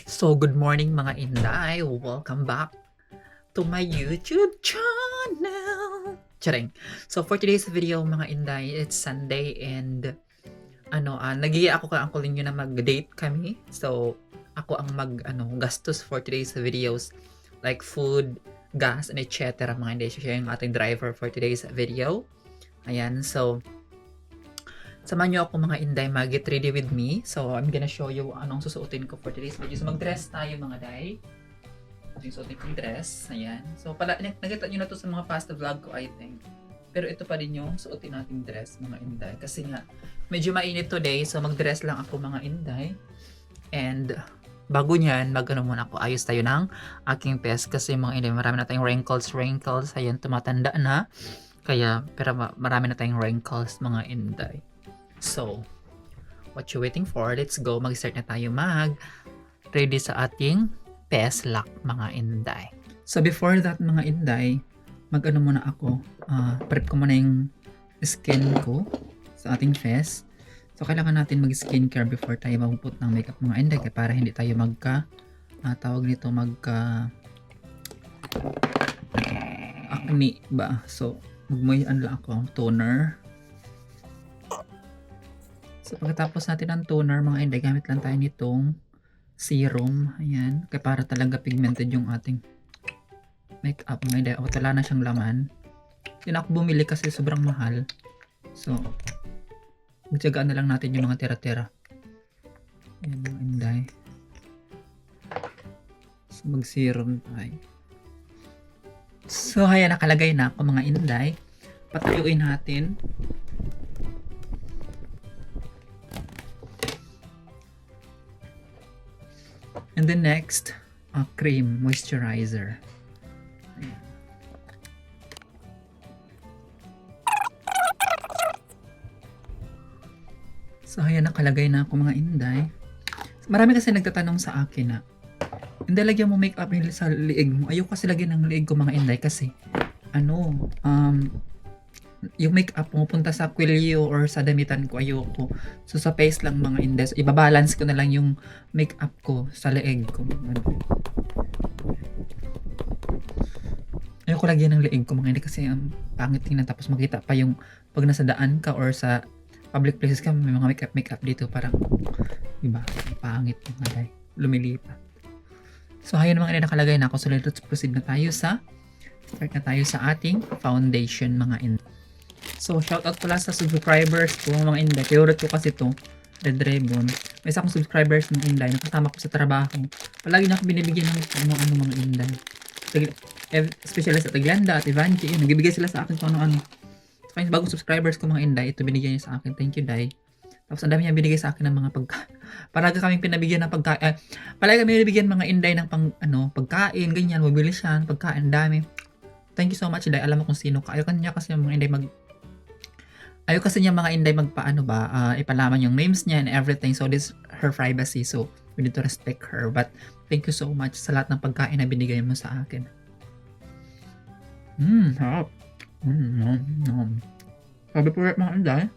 So, good morning mga Inday. Welcome back to my YouTube channel. Charing. So, for today's video mga Inday, it's Sunday and nag-iaya ako ka uncle ninyo na mag-date kami. So, ako ang gastos for today's videos like food, gas, and etc. mga Inday. Siya yung ating driver for today's video. Ayan, so samahan niyo ako mga Inday, mag-get ready with me. So, I'm gonna show you anong susuotin ko for today's video. So, mag-dress tayo mga Day. Ito yung suotin kong dress. Ayan. So, nakita niyo na to sa mga past vlog ko, I think. Pero ito pa din yung suotin nating dress mga Inday. Kasi nga, medyo mainit today. So, mag-dress lang ako mga Inday. And, bago niyan, muna ako. Ayos tayo ng aking test. Kasi mga Inday, marami na tayong wrinkles. Ayan, tumatanda na. Kaya, pero marami na tayong wrinkles mga Inday. So, what you waiting for? Let's go. Mag-start na tayo ready sa ating test lock mga Inday. So, before that mga Inday, muna ako. Prep ko muna yung skin ko sa ating face. So, kailangan natin mag-skincare before tayo magpuput ng makeup mga Inday para hindi tayo acne ba? So, magmuyan lang ako ang toner. So, pagkatapos natin ng toner, mga Inday, gamit lang tayo nitong serum. Ayan. Kaya para talaga pigmented yung ating makeup, mga Inday. O, wala na siyang laman. Hindi na ako bumili kasi sobrang mahal. So, magtyagaan na lang natin yung mga tira-tira. Ayan, mga Inday. So, mag-serum tayo. So, ayan, nakalagay na ako, mga Inday. Patuyuin natin. And then next, cream moisturizer. Ayan. So, ayan, nakalagay na ako mga Inday. Marami kasi nagtatanong sa akin na, hindi lagyan mo makeup sa liig mo. Ayoko kasi lagyan ng liig ko mga Inday kasi, yung makeup pumunta sa kwelyo or sa damitan ko, ayoko. So, sa face lang mga Inday. So, ibabalance ko na lang yung makeup ko sa leeg ko. Ayoko lagyan ng leeg ko mga Inday kasi ang pangit tingnan. Tapos makita pa yung pag nasa daan ka or sa public places ka, may mga makeup dito. Parang, diba? Pangit mga Inday. Lumilipat. So, ayan mga Inday, nakalagay na ako. So, let's proceed na tayo sa ating foundation mga Inday. So, shoutout pala sa subscribers ko mga Inday. Favorite ko kasi to, Red Ribbon. May isa akong subscribers mga Inday. Nakasama ko sa trabaho. Palagi niya ako binibigyan ng mga Inday. Especially sa Taglanda at Ivanchi. Yun, nagbibigay sila sa akin kung ano-ano. So, kaya bagong subscribers ko mga Inday. Ito binigyan niya sa akin. Thank you, Day. Tapos ang dami niya binigay sa akin ng mga palagi kaming pinabigyan ng pagkain. Palagi kami binibigyan mga Inday ng pagkain, ganyan, mabili siya, pagkain, dami. Thank you so much, Day. Alam mo kung sino ka. Ayaw niya kasi mga Inday Ayaw kasi niya mga Inday ipalaman yung names niya and everything. So, this is her privacy. So, we need to respect her. But, thank you so much sa lahat ng pagkain na binigay mo sa akin. Harap. Sabi po mga Inday.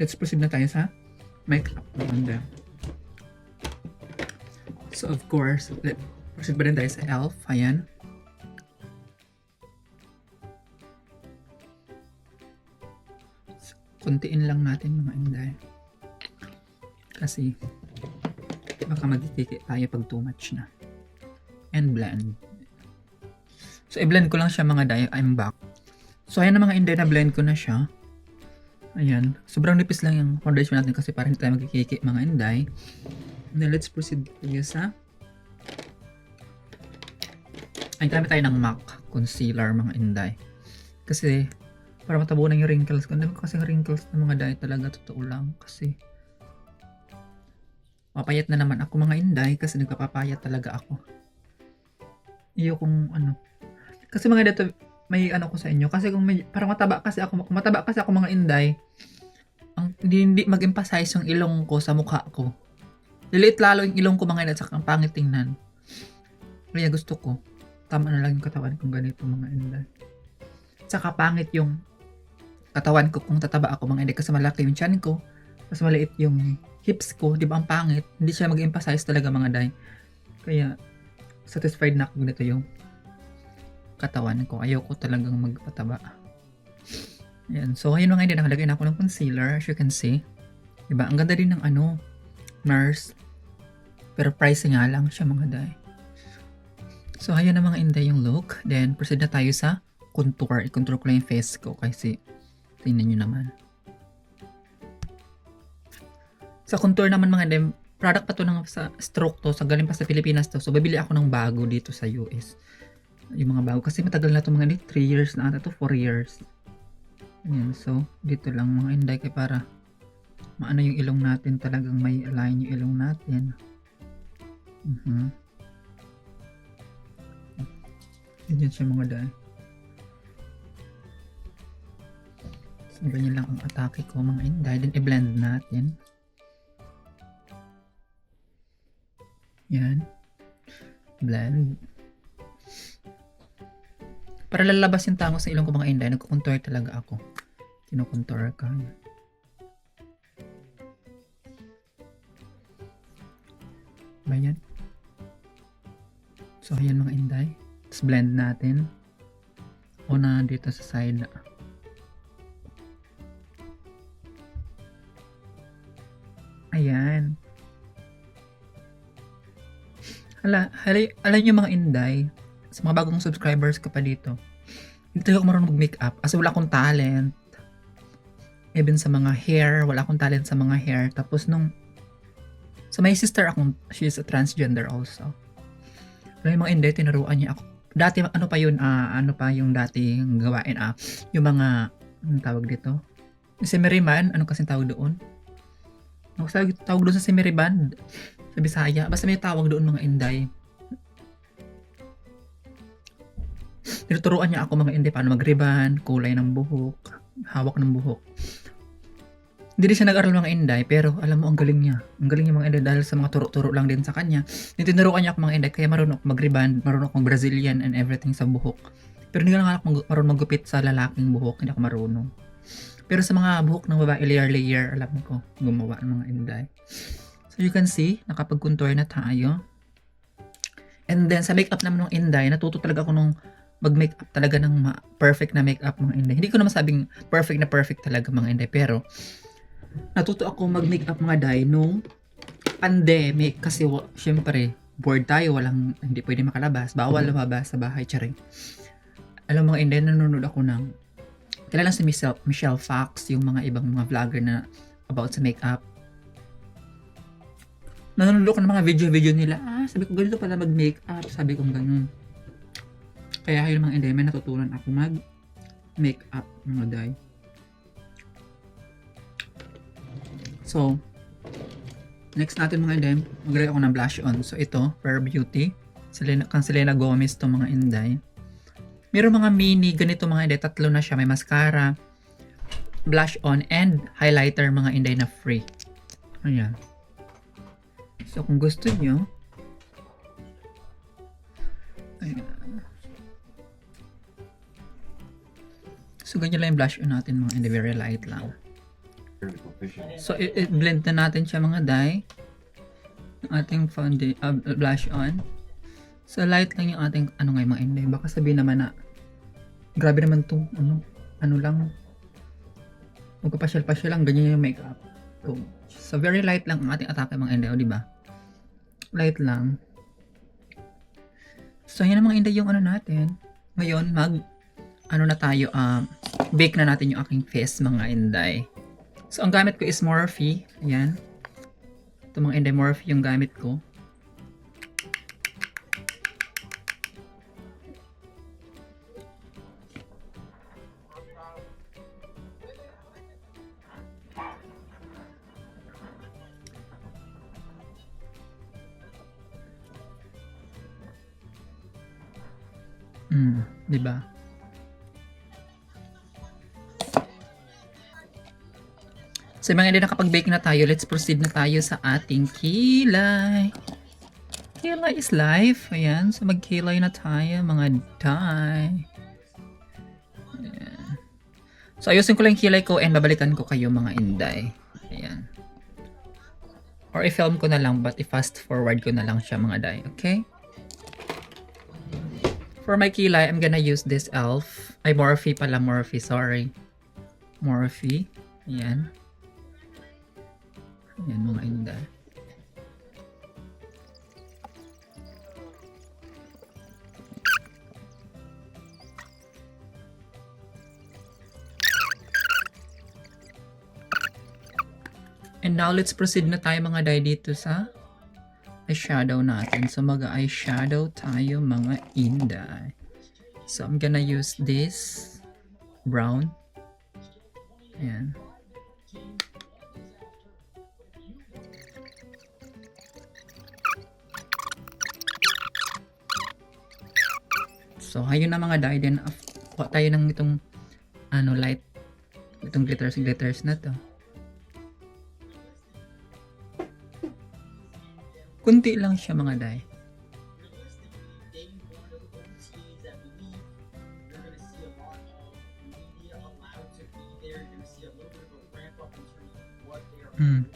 Let's proceed na tayo sa makeup mga Inday. So, of course, proceed pa rin tayo sa e.l.f. Ayan. Kuntiin lang natin mga Inday. Kasi baka magkikiki tayo pag too much na. And blend. So, i-blend ko lang siya mga Day. I'm back. So, ayan na mga Inday, na blend ko na siya. Ayan. Sobrang nipis lang yung foundation natin kasi parang hindi tayo magkikiki mga Inday. And then, let's proceed tayo sa gamit tayo ng MAC concealer mga Inday. Kasi para matabunan yung wrinkles ko. Ang dami ko kasing wrinkles ng mga Day talaga. Totoo lang. Kasi papayat na naman ako mga Inday. Kasi nagpapapayat talaga ako. Iyo kung Kasi mga dito may ko sa inyo. Kasi kung parang mataba kasi ako mga Inday. Hindi mag-emphasize yung ilong ko sa mukha ko. Liliit lalo yung ilong ko mga Inday. Saka ang pangit tingnan. Kaya gusto ko. Tama na lang yung katawan kong ganito mga Inday. Saka pangit yung katawan ko kung tataba ako mga Inday kasi malaki yung tiyan ko, mas maliit yung hips ko, di ba ang pangit? Hindi siya mag-emphasize talaga mga day. Kaya, satisfied na ako ganito yung katawan ko. Ayoko talagang magpataba. Ayan. So, ayun mga hindi, nakalagay na ako ng concealer, as you can see. Diba? Ang ganda din ng NARS. Pero pricey nga lang siya mga day. So, ayun na mga inday yung look. Then, proceed na tayo sa contour. I-contour ko lang yung face ko kasi tingnan nyo naman. Sa contour naman mga inday, product pa to ng sa stroke to. Sa galing pa sa Pilipinas to. So, babili ako ng bago dito sa US. Yung mga bago. Kasi matagal na to mga inday. 3 years na ata to. 4 years. Ayan. So, dito lang mga inday kaya para maano yung ilong natin. Talagang may align yung ilong natin. Ganyan siya mga day. So, ganyan lang ang atake ko mga inday. Then, i-blend natin. Yan. Blend. Para lalabas yung tangos sa ilong ko mga inday, nagkukontour talaga ako. Kinukontour ka. Ba yan? So, ayan mga inday. Tapos blend natin. Una dito sa side. Ayan. Alam nyo mga inday, sa mga bagong subscribers ko pa dito, hindi talaga ako marunong mag-makeup. Kasi wala akong talent. Even sa mga hair, wala akong talent sa mga hair. Tapos sa my sister akong, she's a transgender also. Alam yung mga inday, tinuruan niya ako. Dati, ano pa yung dating gawain, yung mga, anong tawag dito? Yung Semiriman, ano kasing tawag doon? Ano kasing tawag doon sa Semiriban? Sa Bisaya, basta may tawag doon mga inday. Tinuturuan niya ako mga inday paano mag-ribbon, kulay ng buhok, hawak ng buhok. Hindi rin siya nag-aral mga inday, pero alam mo ang galing niya. Ang galing niya mga inday dahil sa mga turo-turo lang din sa kanya. Tinuruan niya ako mga inday, kaya marunong ako mag-ribbon, marunong ako mag-Brazilian and everything sa buhok. Pero hindi lang ako marunong maggupit sa lalaking buhok, hindi ako marunong. Pero sa mga buhok ng babae, layer, alam ko gumawa ng mga inday. So you can see, nakapag-contour na tayo. And then sa makeup naman ng inday, natuto talaga ako nung mag-makeup talaga ng perfect na makeup mga inday. Hindi ko naman sabing perfect talaga mga inday, pero natuto ako mag-makeup mga day nung pandemic kasi syempre bored tayo, hindi pwede makalabas, bawal lumabas sa bahay, charing. Alam mga inday, nanonood ako ng kilala si Michelle Fox, yung mga ibang mga vlogger na about sa makeup. Nanonood ako ng mga video nila. Sabi ko ganito pala mag-makeup, sabi ko ganun. Kaya yun mga inday, may natutunan ako mag-makeup mga day. So, next natin mga inday, mag-lagay ako ng blush on. So, ito, Rare Beauty. Selena Gomez to mga inday. Meron mga mini, ganito mga inday, 3 na siya. May mascara, blush on, and highlighter mga inday na free. Ayan. So, kung gusto nyo, ayan. So, ganyan lang yung blush on natin mga inday, very light lang. So, i-blend na natin siya mga day. Ang ating blush on. So, light lang yung ating, ngayon mga inday. Baka sabihin naman na, grabe naman to, ano lang. Magpapasyal-pasyal lang, ganyan yung makeup. So, very light lang ang ating atake mga inday, di ba? Light lang. So, yan ang mga inday yung natin. Ngayon, na tayo, bake na natin yung aking face mga inday. So, ang gamit ko is Morphe. Ayan. Ito mga inday, Morphe yung gamit ko. Diba? So mga hindi nakapag-bake na tayo, let's proceed na tayo sa ating kilay. Kilay is life. Ayan, so magkilay na tayo mga day. Ayan. So ayusin ko lang yung kilay ko and babalikan ko kayo mga inday. Ayan. Or i-film ko na lang but i-fast forward ko na lang siya mga day. Okay? For my kilay, I'm gonna use this e.l.f. Ay, Morphe pala. Morphe, sorry. Morphe. Ayan. Ayan mga inday. And now, let's proceed na tayo mga day dito sa eyeshadow natin. So, mag-eyeshadow tayo mga inday. So, I'm gonna use this brown. Ayan. So, ayun na mga day. Then, kuha tayo ng itong light. Itong glitters na to. Kunti lang siya mga day.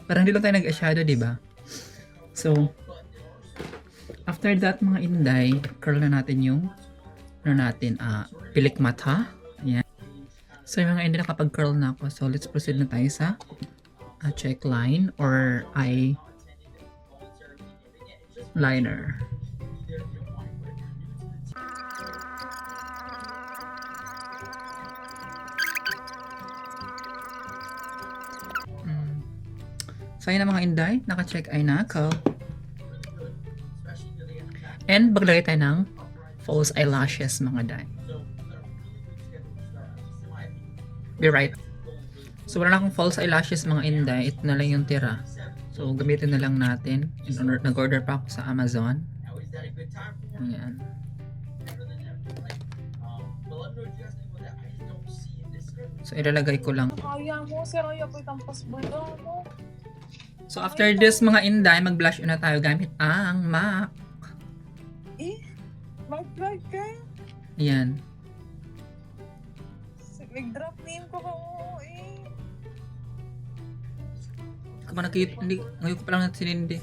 Parang hindi lang tayo nag-eyeshadow, diba? So, after that mga inday, curl na natin yung pilik mata. Ayan. So, yung mga inday nakapag-curl na ako. So, let's proceed na tayo sa check line or eye liner. So, yun na mga inday. Naka-check eye na ako. And, maglagay tayo ng false eyelashes mga day. Be right. So, wala na akong false eyelashes mga inday. Ito na lang yung tira. So, gamitin na lang natin. Nag-order pa ako sa Amazon. Ayan. So, ilalagay ko lang. Kaya mo, sir, ay apoy tampas ba mo? So, after this mga inday, mag-blush na tayo gamit ang MAC. Mag-vlog ka? Ayan. Nag-drop name ko ba mo Kapag nakita, ngayon ko pa lang natin hindi.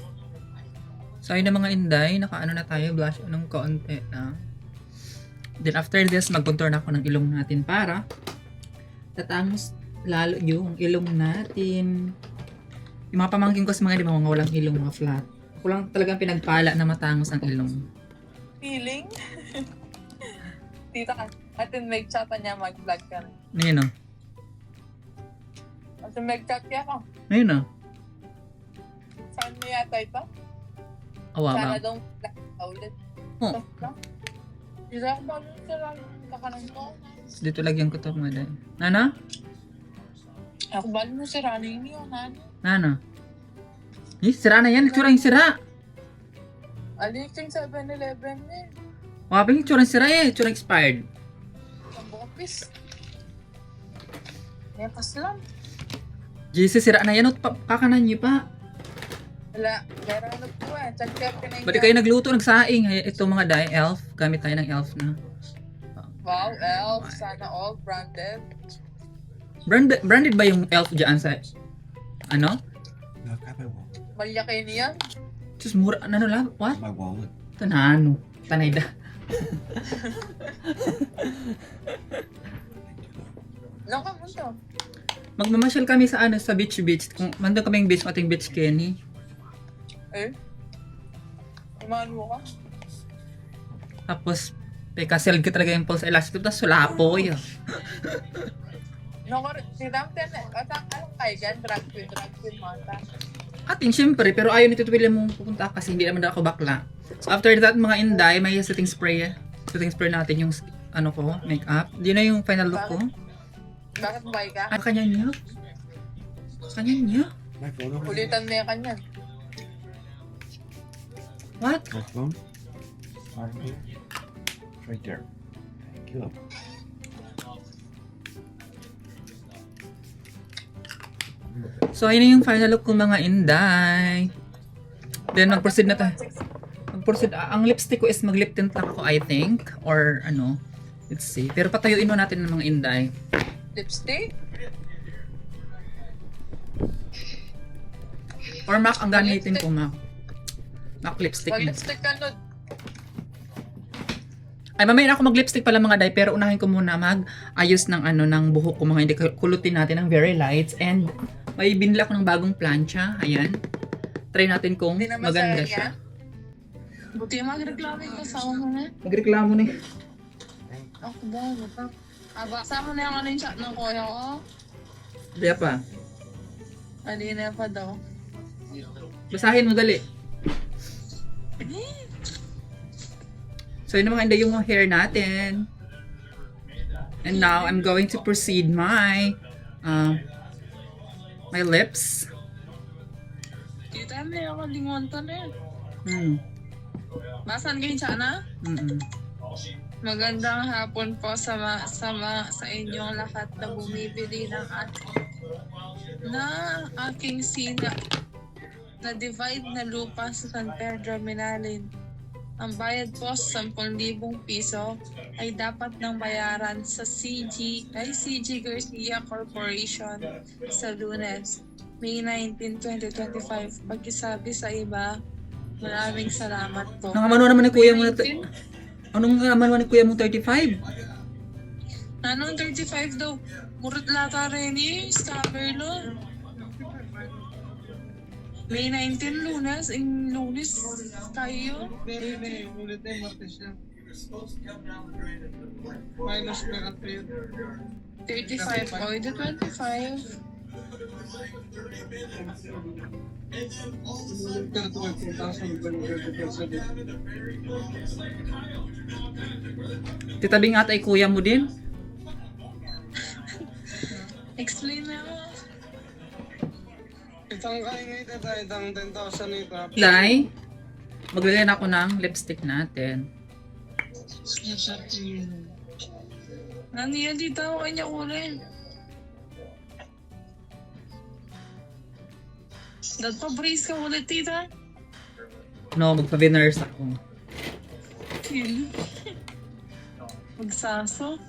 So, ayun na mga inday, nakaano na tayo, blush ng kaunti na. Then, after this, mag-contour na ako ng ilong natin para tatangos lalo yung ilong natin. Yung mga pamangkin ko sa mga, di ba, mga walang ilong, mga flat. Ako lang talagang pinagpala na matangos ang ilong. Feeling? Tita ka, atin mag-chat niya, mag-vlog ka rin. Ngayon o. Atin mag-chat niya ka. Ngayon o. Saan mo yata ito? Awa ba? Sana daw vlog ka ulit. Oh. Isa ba nun sila kakanan ko? Dito lagyan ko ito mga day. Nana? Ako bali mo si Rani yun, Nani. Nana? Eh, sira na yan. Itsura yung sira. Aling 7-Eleven eh. Waping itsura yung sira eh. Itsura expired. Ang bukapis. Nekas lang. JC, sira na yan. Kakanan niyo pa. Wala, meron na po eh. Check ka na yung... Ba't kayo nagluto, nagsaing? Ito mga day, e.l.f. Gamit tayo ng e.l.f. na. Wow, e.l.f. Sana all branded. Branded ba yung e.l.f. dyan sa... Ano? No, I got my wallet. Malaki niya. Diyos, mura. Ano lang? What? My wallet. Ito na ano? Tanay da. Laka mo to. Magmamasyal kami sa sa beach. Kung mandun kaming beach, ating beach Kenny. Eh? Imaan mo ka? Tapos, castle ka talaga yung pulse elastic. Tapos sulapoy. Si Dam Ten, anong kayo dyan? Drag queen mata. Atin, syempre. Pero ayaw nito tuwili mong pupunta kasi hindi naman ako bakla. So, after that, mga inday, may setting spray. Setting spray natin yung, makeup. Di na yung final look ko. Bakit bay ka? Kanya niya. Kanya niya. My phone over there? Ulitan mo yung kanya. What? My phone? Right here. It's right there. Thank you. So, ayun na yung final look ko mga inday. Then, mag-proceed na tayo. Mag-proceed. Ang lipstick ko is mag-lip tint lang ako, I think. Or, let's see. Pero patayuin mo natin ng mga inday. Lipstick? Or MAC ang gamitin ko, MAC. MAC lipstick. Mag-lipstick ka nun. Ay, mamaya na ako mag-lipstick pala mga day, pero unahin ko muna mag-ayos ng ng buhok ko mga hindi. Kulutin natin ng very lights and may binila ko ng bagong plancha. Ayan. Try natin kung Hindi naman maganda sayang siya. Buti magreklamo yung kasama mo na. Magreklamo na Ako ba? Sama na yung ano yung chat ng kuya ko. Hindi pa. Alina pa daw. Basahin mo dali. So yun mga hindi yung hair natin. And now I'm going to proceed my my lips. Kita mo yung kalimutan na Hmm. Basan kayo siya na? Mm-mm. Magandang hapon po sa inyong lahat na bumibili ng aking sina na divide na lupa sa San Pedro Minalin. Ang bayad po sa 10,000 piso ay dapat nang bayaran sa CG Garcia Corporation sa Lunes, May 19, 2025. Pagkisabi sa iba, maraming salamat po. Ano naman ni kuya mo na May 19? anong naman ni kuya mo 35? Anong 35 daw? Murot lata rin eh, stopper lo. May 19 Lunes, Lunes tayo. Ulit na yung martes niya. Minus na kapit. 35 o, ito 25. Pero 20,000 Titabi nga tay kuya mo din. Explain na mo. Itang kaya nga ito tayo, itang 10,000 ito. Dai, maglagay na ako ng lipstick natin. Naniya dito ako kanya ulit. Dad pa brace ka ulit tita. No, magpa-winners ako. Magsaso.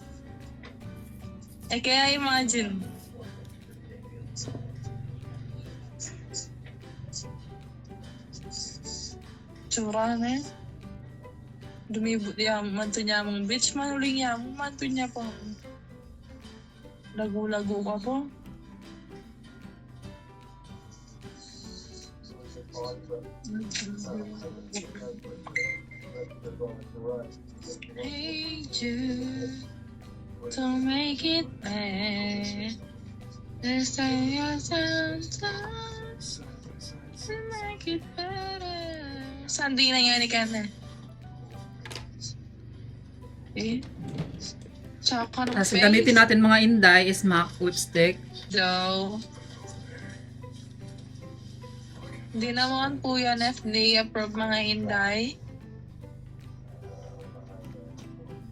Eh kaya imagine. Tsura na eh. Dumibot niya, manto niya mong bitch, manuling niya, manto niya po. Lago-lago ka po. Hey Jude, don't make it bad. Let's say your sometimes to make it better. Sandi na nga ni Kana. Eh? Tsaka ng Tapos gamitin natin mga inday is MAC lipstick. Joe. Hindi naman po yan FDA-approved mga inday.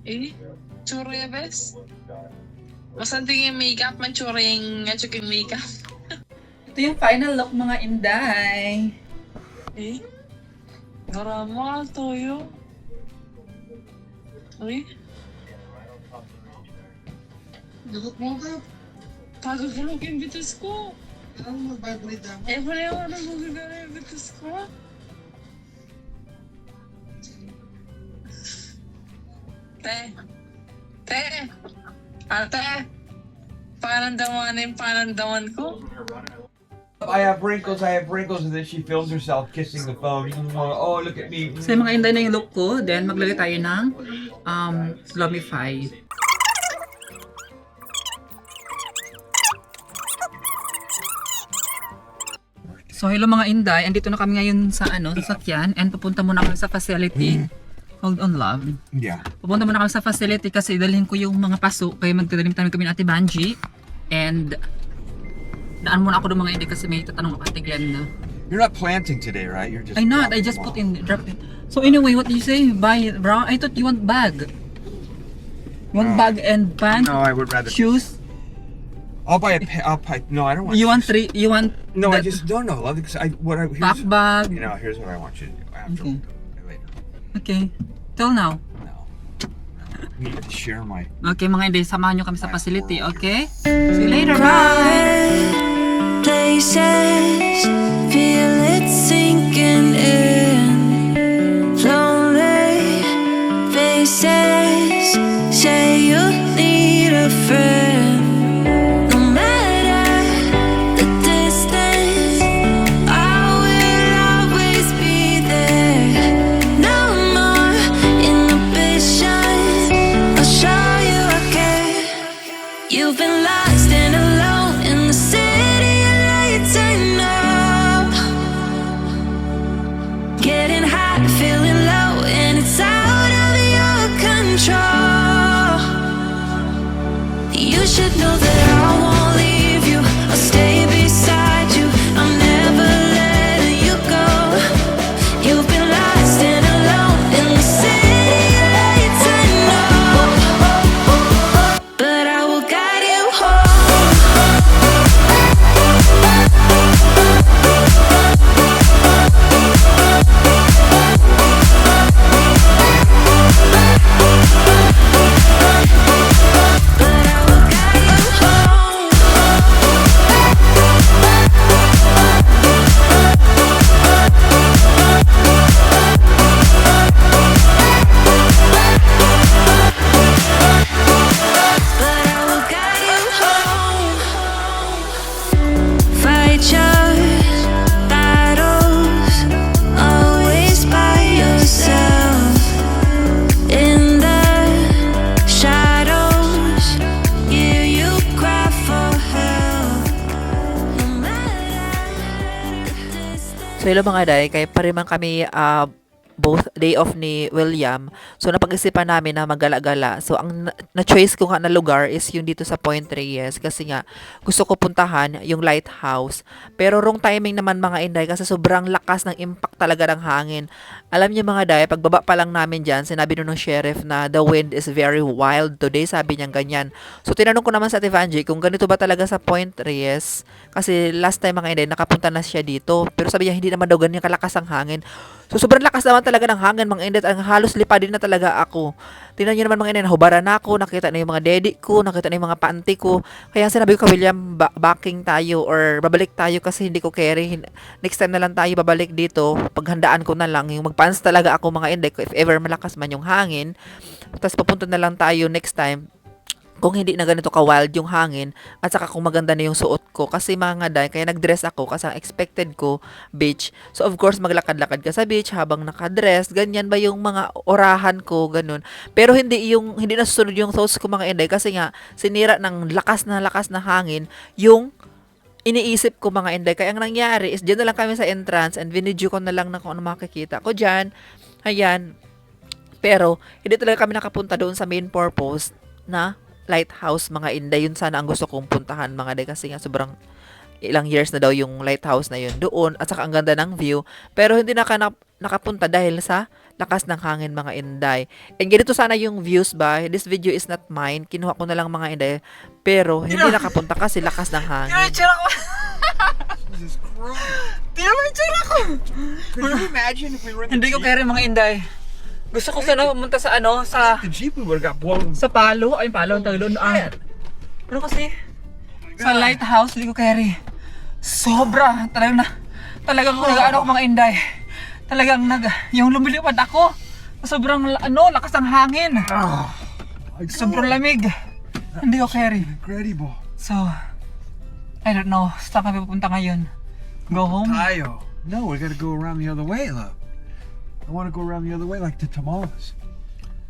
Eh? Tsura ya, bes? Basta tingin makeup, mansura yung atsuking makeup. Ito yung final look mga inday. Eh? Garama, toyo. Uy? Dagot mo ka. Tagagulog yung bitus ko. Ano mag-vibrate ako? Eh, wala yung ano magagana yung bitus ko. Te! Ate! Panandaman ko. I have wrinkles, and then she films herself kissing the phone. Oh, look at me. So yung mga inday na yung look ko. Then maglagay tayo ng Lumify. So hello mga inday, andito na kami ngayon sa sasakyan and pupunta muna kami sa facility. Hold on, love. Yeah. Pupunta muna kami sa facility kasi dalhin ko yung mga paso kaya magtatanim kami ni Ate Banji. And daan muna ako ng mga inday kasi may tatanong ako Ate Glenda. You're not planting today, right? You're just. I not, I just put in, drop it. So anyway, what do you say? Buy it, bro? I thought you want bag. You want No. bag and pants? No, I would rather. Shoes? I'll buy a. No, I don't want. You want shoes. you want No, I that just don't know. Because here's, back bag? You know, here's what I want you to do after. Okay. Later. Okay. Till now. No. We need to share my. Okay mga hindi, samahan nyo kami sa facility, okay? See you later, bye! Places, feeling sinking in. Lonely faces say you need a friend. No matter the distance, I will always be there. No more inhibition, I'll show you I care. You've been lost and alone in the city of lights I know. Getting high, feeling low, and it's out of your control. You should know that I won't leave you. I'll stay beside you. I'm never letting you go. You've been lost and alone in the city of lights I know. But I will guide you home. But I will guide you home. But I will guide you home. Fight your battles, always by yourself. In the shadows, hear you cry for help. No matter the distance. So hello mga day, kaya pa rin man kami both day off ni William. So napag-isipan namin na maggala-gala. So ang na-choice ko nga na lugar is yung dito sa Point Reyes kasi nga gusto ko puntahan yung lighthouse. Pero wrong timing naman mga inday kasi sobrang lakas ng impact talaga ng hangin. Alam niyo mga day, pagbaba pa lang namin dyan, sinabi nun ng sheriff na the wind is very wild today, sabi niya ganyan. So tinanong ko naman sa Tivanji kung ganito ba talaga sa Point Reyes kasi last time mga inday nakapunta na siya dito. Pero sabi niya hindi naman daw ganyan kalakas ang hangin. So sobrang lakas naman talaga ng hangin mga inday, ang halos lipadin na talaga ako. Tingnan niyo naman mga inday, nahubaran na ako, nakita na yung mga daddy ko, nakita na yung mga panty ko. Kaya sinabi ko kay William, backing tayo or babalik tayo kasi hindi ko carry. Next time na lang tayo babalik dito. Paghandaan ko na lang yung magpants talaga ako mga inday if ever malakas man yung hangin. Tapos papunta na lang tayo next time kung hindi na ganito ka-wild yung hangin at saka kung maganda na yung suot ko kasi mga day, kaya nag-dress ako kasi ang expected ko beach. So of course maglakad-lakad ka sa beach habang naka-dress, ganyan ba yung mga orahan ko, ganun. Pero hindi nasusunod yung thoughts ko mga inday kasi nga sinira ng lakas na hangin yung iniisip ko mga inday. Kaya ang nangyari is dyan na lang kami sa entrance and vinidyo ko na lang na kung ano makikita ko dyan. Ayan. Pero hindi talaga kami nakapunta doon sa main purpose na lighthouse mga inday. Yun sana ang gusto kong puntahan mga day kasi nga sobrang ilang years na daw yung lighthouse na yun doon at saka ang ganda ng view pero hindi nakapunta dahil sa lakas ng hangin mga inday. And ganito sana yung views ba, this video is not mine, kinuha ko na lang mga inday pero hindi nakapunta kasi lakas ng hangin. Tingnan mo yung tsura ko! Could you imagine if we were in the Hindi ko Jeep? carry mga inday. Gusto ko sana pumunta sa The Jeep, we would have got blown. sa Palo. Ay, Palo ang tagloon. Pero kasi, sa lighthouse, hindi ko carry. Sobra. Talagang nag-ano ko mga inday. Talagang yung lumilipad ako. Sobrang, lakas ng hangin. Sobrang lamig. Hindi ko carry. Incredible. So, I don't know. Saan kami pupunta ngayon? Go home? Tayo. No, we gotta go around the other way, look. I wanna go around the other way like to Tamales.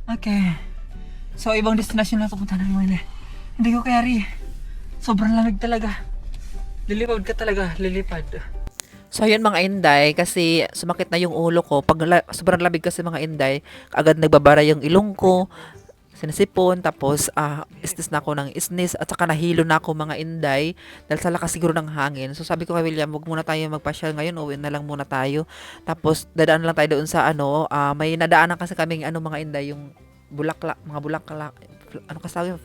Okay. So, ibang destination na pupunta namin. Hindi ko carry. Sobrang lamig talaga. Lilipad ka talaga. Lilipad. So ayun mga inday kasi sumakit na yung ulo ko pag sobrang lamig kasi mga inday agad nagbabara yung ilong ko, sinasipon, tapos istis na ako ng isnis at saka nahilo na ako mga inday dahil sa lakas siguro ng hangin. So sabi ko kay William, wag muna tayo magpasyal ngayon, uwi na lang muna tayo. Tapos dadaan lang tayo doon sa may nadaanan kasi kaming mga inday, yung mga bulaklak,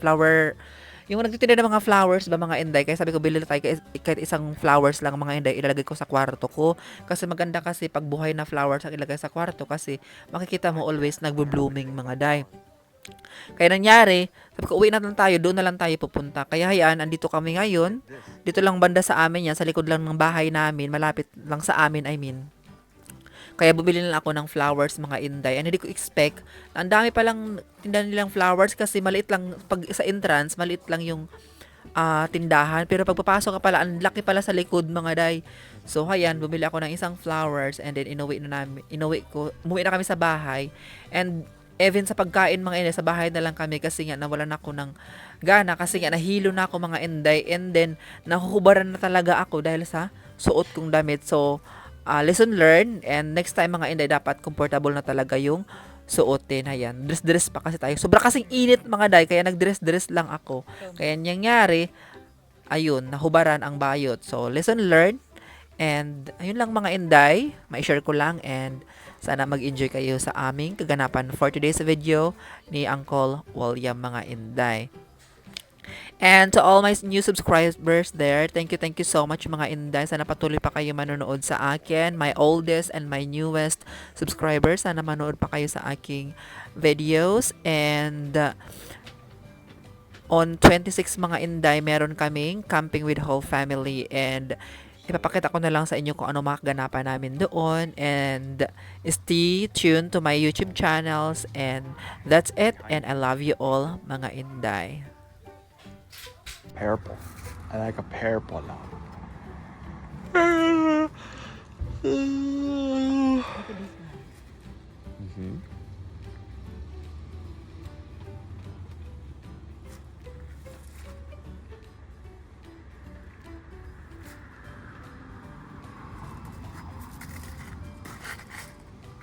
flower, yung nagtitinda ng mga flowers ba mga inday. Kaya sabi ko bili tayo kahit isang flowers lang mga inday, ilalagay ko sa kwarto ko kasi maganda kasi pag buhay na flowers ang ilagay sa kwarto kasi makikita mo always nagbo-blooming mga day. Kaya nangyari, sabi ko, uwi na lang tayo, doon na lang tayo pupunta. Kaya hayaan, andito kami ngayon. Dito lang banda sa amin yan, sa likod lang ng bahay namin, malapit lang sa amin, Kaya bumili na lang ako ng flowers, mga Inday. And hindi ko expect na ang dami palang tinda nilang flowers kasi maliit lang, pag sa entrance, maliit lang yung tindahan. Pero pagpapasok ka pala, ang laki pala sa likod, mga day. So, ayan, bumili ako ng isang flowers and then umuwi na kami sa bahay. And even sa pagkain, mga Inday, sa bahay na lang kami kasi nga nawalan ako ng gana kasi nga nahilo na ako, mga Inday, and then nahuhubaran na talaga ako dahil sa suot kong damit. So, lesson learned, and next time, mga Inday, dapat comfortable na talaga yung suotin. Ayan, dress pa kasi tayo. Sobra kasing init, mga day, kaya nagdress lang ako. Kaya nangyari, ayun, nahubaran ang bayot. So, lesson learned, and ayun lang, mga Inday, ma-share ko lang, and sana mag-enjoy kayo sa aming kaganapan for today's video ni Uncle William, mga Inday. And to all my new subscribers there, thank you so much, mga Inday. Sana patuloy pa kayo manonood sa akin, my oldest and my newest subscribers. Sana manood pa kayo sa aking videos. And on 26, mga Inday, meron kaming camping with whole family, and ipapakita ko na lang sa inyo kung ano makaganapan namin doon. And stay tuned to my YouTube channels. And that's it. And I love you all, mga Inday. Purple. I like a purple. Mm-hmm.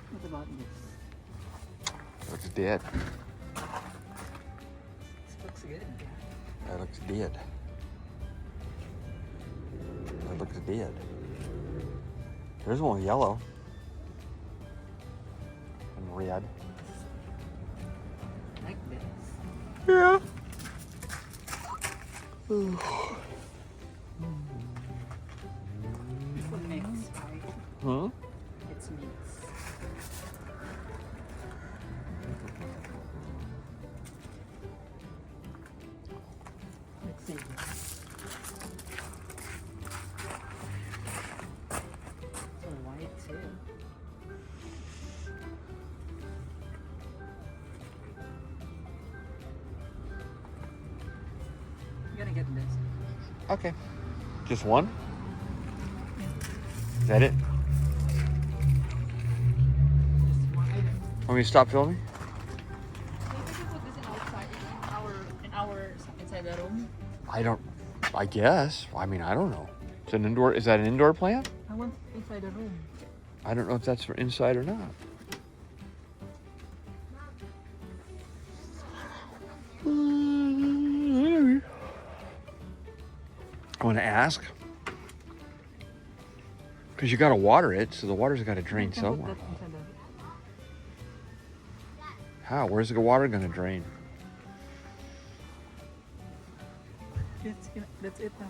What about this? Looks dead. This looks good. That looks dead. That looks dead. There's one with yellow and red. Like this. Yeah. It's a mix, right? Huh? It's mix. Let's see. So white too. I'm gonna get this. Okay. Just one? Is that it? Just one item. Want me to stop filming? Maybe we put this in outside, inside the room. I guess. I mean, I don't know. It's an indoor, is that an indoor plant? I want inside the room. I don't know if that's for inside or not. I want to ask. Because you got to water it, so the water's got to drain somewhere. How? Where's the water going to drain? That's it now.